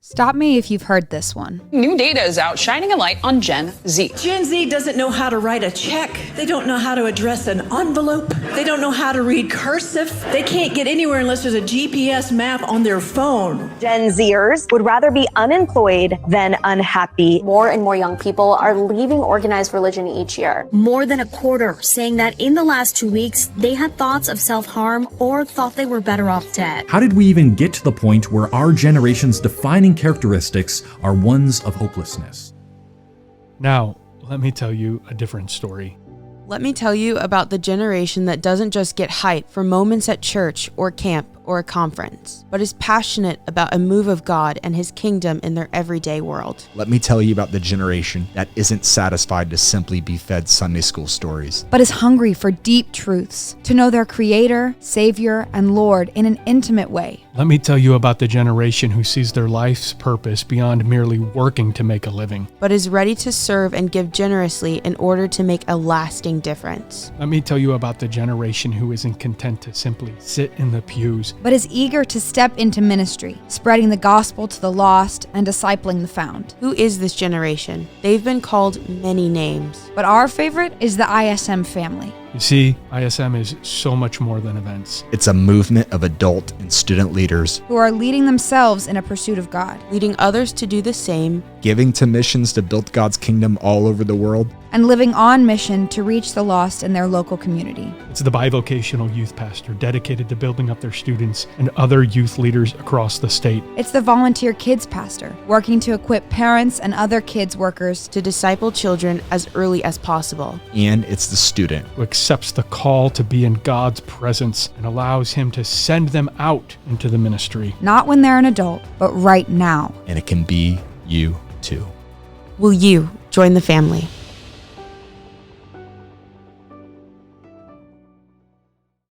Stop me if you've heard this one. New data is out shining a light on Gen Z. Gen Z doesn't know how to write a check. They don't know how to address an envelope. They don't know how to read cursive. They can't get anywhere unless there's a GPS map on their phone. Gen Zers would rather be unemployed than unhappy. More and more young people are leaving organized religion each year. More than a quarter saying that in the last 2 weeks, they had thoughts of self-harm or thought they were better off dead. How did we even get to the point where our generation's defining characteristics are ones of hopelessness? Now, let me tell you a different story. Let me tell you about the generation that doesn't just get hyped for moments at church or camp or a conference, but is passionate about a move of God and His kingdom in their everyday world. Let me tell you about the generation that isn't satisfied to simply be fed Sunday school stories, but is hungry for deep truths, to know their Creator, Savior, and Lord in an intimate way. Let me tell you about the generation who sees their life's purpose beyond merely working to make a living, but is ready to serve and give generously in order to make a lasting difference. Let me tell you about the generation who isn't content to simply sit in the pews, but is eager to step into ministry, spreading the gospel to the lost and discipling the found. Who is this generation? They've been called many names, but our favorite is the ISM family. You see, ISM is so much more than events. It's a movement of adult and student leaders who are leading themselves in a pursuit of God, leading others to do the same, giving to missions to build God's kingdom all over the world, and living on mission to reach the lost in their local community. It's the bivocational youth pastor dedicated to building up their students and other youth leaders across the state. It's the volunteer kids pastor, working to equip parents and other kids workers to disciple children as early as possible. And it's the student who accepts the call to be in God's presence and allows Him to send them out into the ministry. Not when they're an adult, but right now. And it can be you too. Will you join the family?